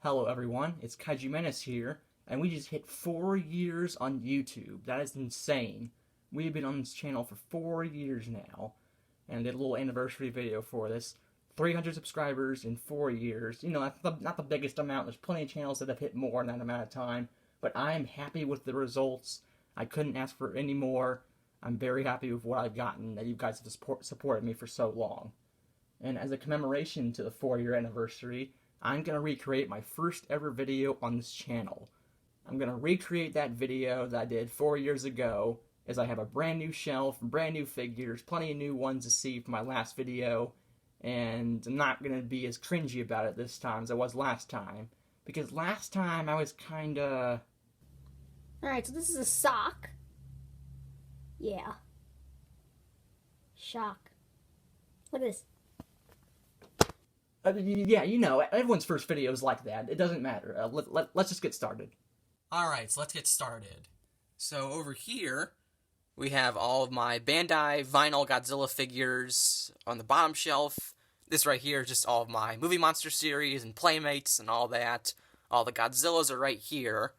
Hello everyone, it's Kaiju Menace here, and we just hit 4 years on YouTube. That is insane. We've been on this channel for 4 years now, and did a little anniversary video for this. 300 subscribers in 4 years. You know, that's not the biggest amount. There's plenty of channels that have hit more in that amount of time, but I am happy with the results. I couldn't ask for any more. I'm very happy with what I've gotten, that you guys have supported me for so long. And as a commemoration to the 4-year anniversary, I'm going to recreate my first ever video on this channel. I'm going to recreate that video that I did 4 years ago, as I have a brand new shelf, brand new figures, plenty of new ones to see from my last video, and I'm not going to be as cringy about it this time as I was last time, because last time I was kinda... Alright, so this is a sock. Yeah. Shock. Look at this. Yeah, you know, everyone's first video is like that. It doesn't matter. Let's just get started. Alright, so let's get started. So over here, we have all of my Bandai vinyl Godzilla figures on the bottom shelf. This right here is just all of my Movie Monster series and Playmates and all that. All the Godzillas are right here.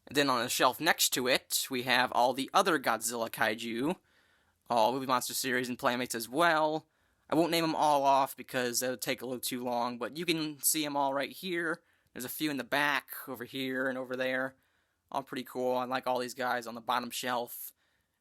And then on the shelf next to it, we have all the other Godzilla kaiju. All Movie Monster series and Playmates as well. I won't name them all off because that would take a little too long, but you can see them all right here. There's a few in the back, over here and over there. All pretty cool. I like all these guys on the bottom shelf.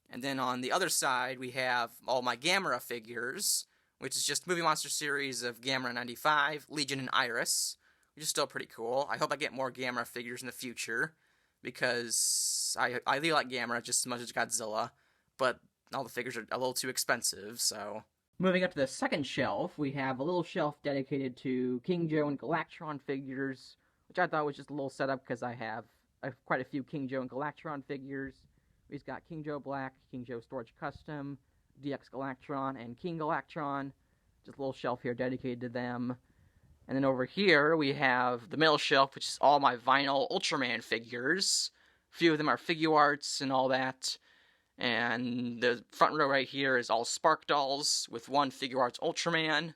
And then on the other side, we have all my Gamera figures, which is just Movie Monster series of Gamera 95, Legion, and Iris, which is still pretty cool. I hope I get more Gamera figures in the future, because I really like Gamera just as much as Godzilla, but all the figures are a little too expensive, so... Moving up to the second shelf, we have a little shelf dedicated to King Joe and Galactron figures, which I thought was just a little setup because I have quite a few King Joe and Galactron figures. We've got King Joe Black, King Joe Storage Custom, DX Galactron, and King Galactron. Just a little shelf here dedicated to them. And then over here, we have the middle shelf, which is all my vinyl Ultraman figures. A few of them are Figuarts and all that. And the front row right here is all Spark Dolls with one Figuarts Ultraman.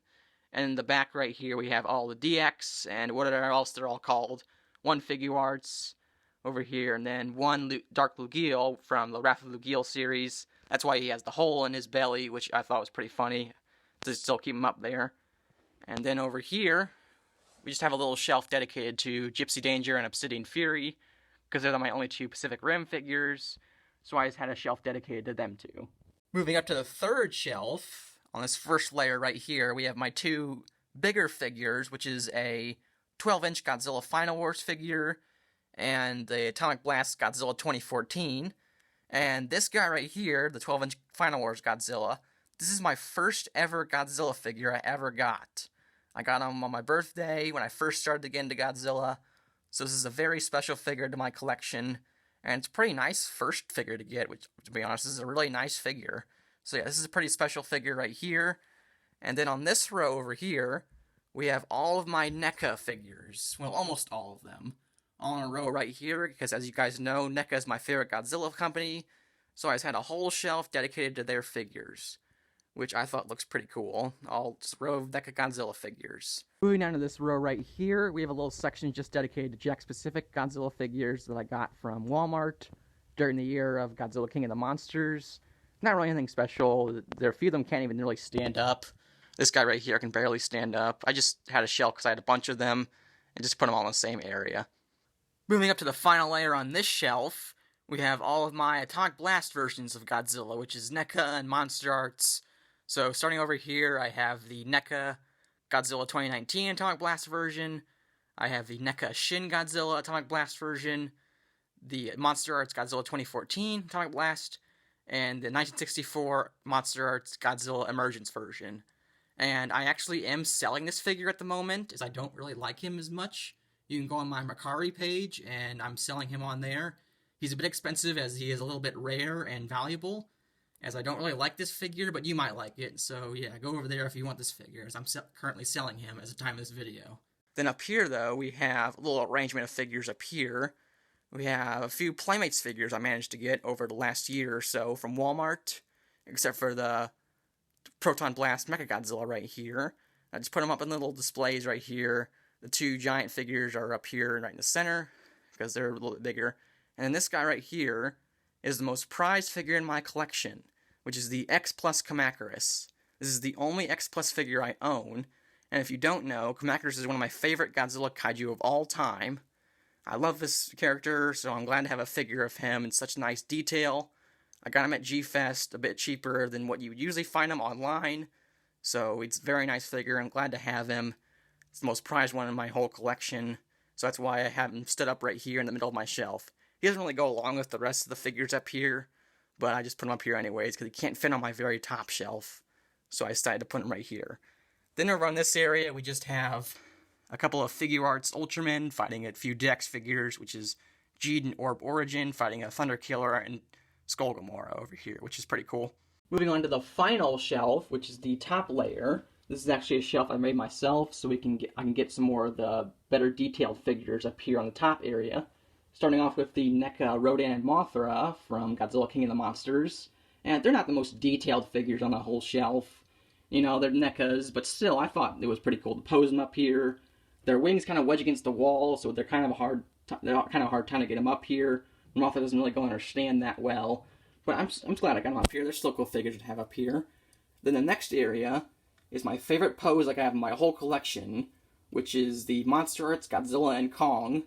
And in the back right here we have all the DX and whatever else they're all called. One Figuarts over here, and then one Dark Lugia from the Wrath of Lugia series. That's why he has the hole in his belly, which I thought was pretty funny to still keep him up there. And then over here, we just have a little shelf dedicated to Gypsy Danger and Obsidian Fury, because they're my only two Pacific Rim figures. So I just had a shelf dedicated to them too. Moving up to the third shelf, on this first layer right here, we have my two bigger figures, which is a 12-inch Godzilla Final Wars figure, and the Atomic Blast Godzilla 2014. And this guy right here, the 12-inch Final Wars Godzilla, this is my first ever Godzilla figure I ever got. I got him on my birthday when I first started to get into Godzilla, so this is a very special figure to my collection. And it's a pretty nice first figure to get, which, to be honest, this is a really nice figure. So yeah, this is a pretty special figure right here. And then on this row over here, we have all of my NECA figures. Well, almost all of them. All in a row right here, because as you guys know, NECA is my favorite Godzilla company. So I just had a whole shelf dedicated to their figures, which I thought looks pretty cool. All just row of NECA Godzilla figures. Moving down to this row right here, we have a little section just dedicated to Jack-specific Godzilla figures that I got from Walmart during the year of Godzilla King of the Monsters. Not really anything special. There are a few of them can't even really stand up. This guy right here can barely stand up. I just had a shelf because I had a bunch of them and just put them all in the same area. Moving up to the final layer on this shelf, we have all of my Atomic Blast versions of Godzilla, which is NECA and Monster Arts. So starting over here, I have the NECA Godzilla 2019 Atomic Blast version. I have the NECA Shin Godzilla Atomic Blast version, the Monster Arts Godzilla 2014 Atomic Blast, and the 1964 Monster Arts Godzilla Emergence version. And I actually am selling this figure at the moment, as I don't really like him as much. You can go on my Mercari page, and I'm selling him on there. He's a bit expensive, as he is a little bit rare and valuable, as I don't really like this figure, but you might like it, so yeah, go over there if you want this figure, as I'm currently selling him as the time of this video. Then up here, though, we have a little arrangement of figures up here. We have a few Playmates figures I managed to get over the last year or so from Walmart, except for the Proton Blast Mechagodzilla right here. I just put them up in little displays right here. The two giant figures are up here right in the center because they're a little bit bigger. And then this guy right here is the most prized figure in my collection, which is the X Plus Kamacuras. This is the only X Plus figure I own. And if you don't know, Kamacuras is one of my favorite Godzilla kaiju of all time. I love this character, so I'm glad to have a figure of him in such nice detail. I got him at G-Fest, a bit cheaper than what you would usually find him online. So it's a very nice figure. I'm glad to have him. It's the most prized one in my whole collection. So that's why I have him stood up right here in the middle of my shelf. He doesn't really go along with the rest of the figures up here, but I just put him up here anyways because he can't fit on my very top shelf. So I decided to put him right here. Then over on this area, we just have a couple of Figure Arts Ultramen fighting a few Dex figures, which is Jeed and Orb Origin fighting a Thunder Killer and Skull Gamora over here, which is pretty cool. Moving on to the final shelf, which is the top layer. This is actually a shelf I made myself, so I can get some more of the better detailed figures up here on the top area. Starting off with the NECA Rodan and Mothra from Godzilla King of the Monsters. And they're not the most detailed figures on the whole shelf. You know, they're NECAs, but still, I thought it was pretty cool to pose them up here. Their wings kind of wedge against the wall, so they're kind of a hard time to get them up here. Mothra doesn't really go understand that well, but I'm glad I got them up here. They're still cool figures to have up here. Then the next area is my favorite pose I have in my whole collection, which is the Monster Arts Godzilla and Kong,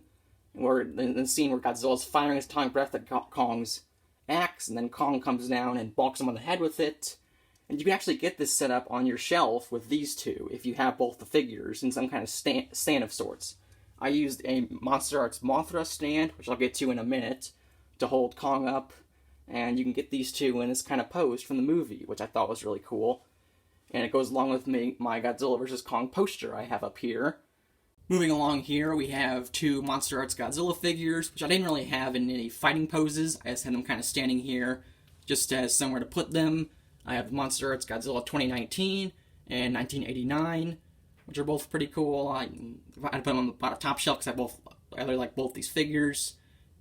where the scene where Godzilla's firing his atomic breath at Kong's axe, and then Kong comes down and bonks him on the head with it. And you can actually get this set up on your shelf with these two, if you have both the figures in some kind of stand of sorts. I used a Monster Arts Mothra stand, which I'll get to in a minute, to hold Kong up, and you can get these two in this kind of pose from the movie, which I thought was really cool. And it goes along with my Godzilla vs. Kong poster I have up here. Moving along here, we have two Monster Arts Godzilla figures, which I didn't really have in any fighting poses. I just had them kind of standing here, just as somewhere to put them. I have Monster Arts Godzilla 2019 and 1989, which are both pretty cool. I put them on the top shelf because I really like both these figures.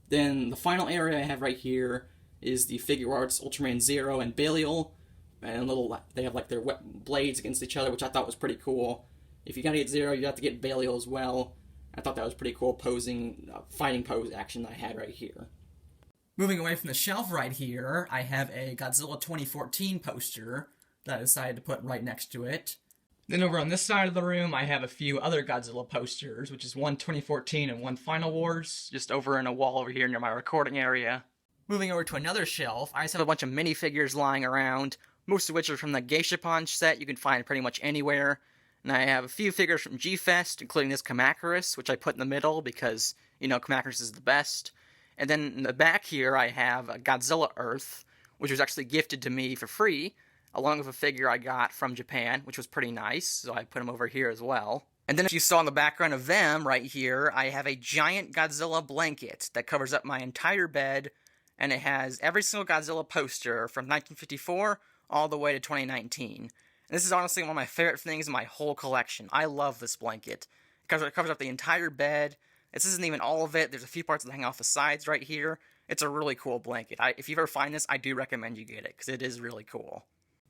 Then the final area I have right here is the Figure Arts Ultraman Zero and Belial, and they have like their blades against each other, which I thought was pretty cool. If you gotta get Zero, you have to get Belial as well. I thought that was pretty cool fighting pose action that I had right here. Moving away from the shelf right here, I have a Godzilla 2014 poster that I decided to put right next to it. Then over on this side of the room, I have a few other Godzilla posters, which is one 2014 and one Final Wars, just over in a wall over here near my recording area. Moving over to another shelf, I just have a bunch of minifigures lying around, most of which are from the Geishapon set you can find pretty much anywhere. And I have a few figures from G-Fest, including this Kamacuras, which I put in the middle because, you know, Kamacuras is the best. And then in the back here, I have a Godzilla Earth, which was actually gifted to me for free, along with a figure I got from Japan, which was pretty nice, so I put him over here as well. And then if you saw in the background of them, right here, I have a giant Godzilla blanket that covers up my entire bed, and it has every single Godzilla poster from 1954 all the way to 2019. And this is honestly one of my favorite things in my whole collection. I love this blanket. It covers up the entire bed. This isn't even all of it. There's a few parts that hang off the sides right here. It's a really cool blanket. If you ever find this, I do recommend you get it, because it is really cool.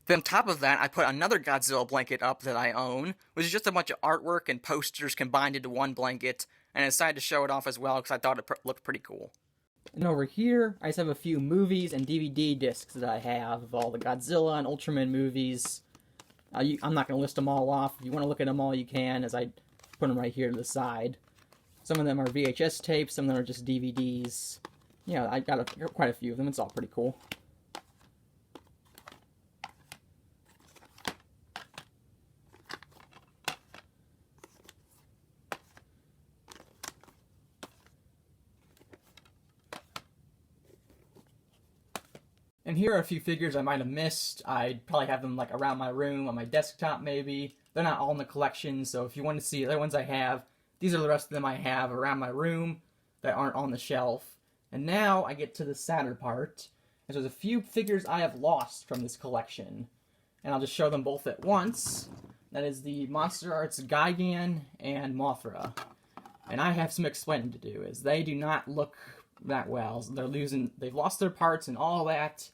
Then on top of that, I put another Godzilla blanket up that I own, which is just a bunch of artwork and posters combined into one blanket, and I decided to show it off as well because I thought it looked pretty cool. And over here, I just have a few movies and DVD discs that I have of all the Godzilla and Ultraman movies. I'm not going to list them all off. If you want to look at them all, you can, as I put them right here to the side. Some of them are VHS tapes, some of them are just DVDs. Yeah, I got quite a few of them. It's all pretty cool. And here are a few figures I might have missed. I'd probably have them like around my room, on my desktop maybe. They're not all in the collection, so if you want to see the other ones I have, these are the rest of them I have around my room that aren't on the shelf. And now I get to the sadder part. And there's a few figures I have lost from this collection. And I'll just show them both at once. That is the Monster Arts Gigan and Mothra. And I have some explaining to do, as they do not look that well. They've lost their parts and all that.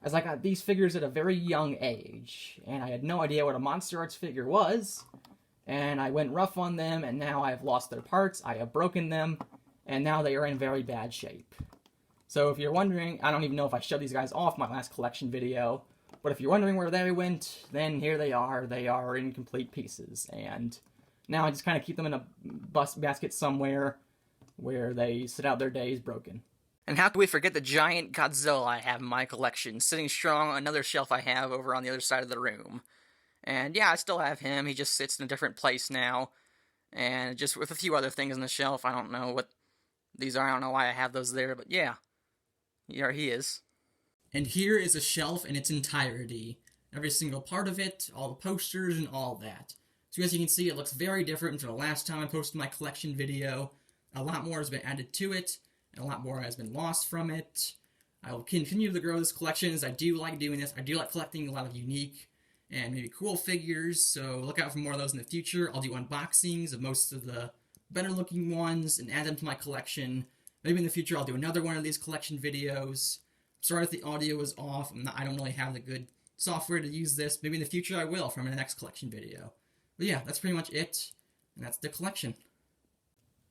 As I got these figures at a very young age, and I had no idea what a Monster Arts figure was. and I went rough on them, and now I have lost their parts, I have broken them, and now they are in very bad shape. So if you're wondering, I don't even know if I showed these guys off my last collection video, but if you're wondering where they went, then here they are. They are in complete pieces, and now I just kind of keep them in a basket somewhere where they sit out their days broken. And how can we forget the giant Godzilla I have in my collection, sitting strong on another shelf I have over on the other side of the room. And yeah, I still have him, he just sits in a different place now, and just with a few other things on the shelf. I don't know what these are, I don't know why I have those there, but yeah, here he is. And here is a shelf in its entirety. Every single part of it, all the posters, and all that. So as you can see, it looks very different from the last time I posted my collection video. A lot more has been added to it, and a lot more has been lost from it. I will continue to grow this collection, as I do like doing this. I do like collecting a lot of unique and maybe cool figures, so look out for more of those in the future. I'll do unboxings of most of the better looking ones and add them to my collection. Maybe in the future I'll do another one of these collection videos. Sorry if the audio is off. I don't really have the good software to use this. Maybe in the future I will for my next collection video. But yeah, that's pretty much it, and that's the collection.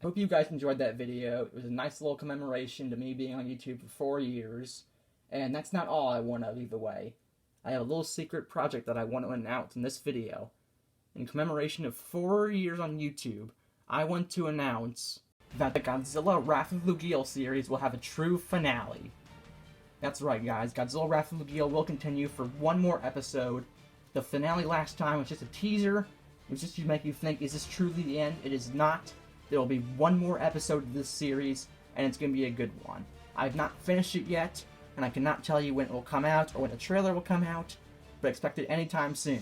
I hope you guys enjoyed that video. It was a nice little commemoration to me being on YouTube for 4 years. And that's not all I want to leave away. I have a little secret project that I want to announce in this video. In commemoration of 4 years on YouTube, I want to announce that the Godzilla Wrath of Lugiel series will have a true finale. That's right, guys. Godzilla Wrath of Lugiel will continue for one more episode. The finale last time was just a teaser. It was just to make you think, is this truly the end? It is not. There will be one more episode of this series, and it's going to be a good one. I have not finished it yet, and I cannot tell you when it will come out or when the trailer will come out, but expect it anytime soon.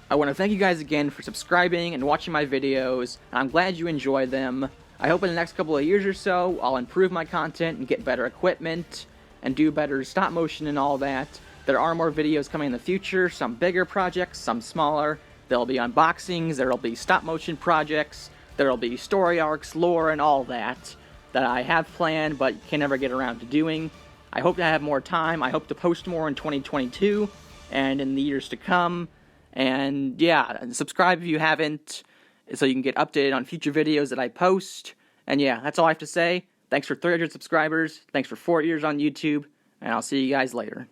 I want to thank you guys again for subscribing and watching my videos. I'm glad you enjoy them. I hope in the next couple of years or so, I'll improve my content and get better equipment and do better stop motion and all that. There are more videos coming in the future, some bigger projects, some smaller. There'll be unboxings, there'll be stop motion projects, there'll be story arcs, lore, and all that I have planned but can never get around to doing. I hope to have more time. I hope to post more in 2022 and in the years to come. And yeah, subscribe if you haven't, so you can get updated on future videos that I post. And yeah, that's all I have to say. Thanks for 300 subscribers. Thanks for 4 years on YouTube. And I'll see you guys later.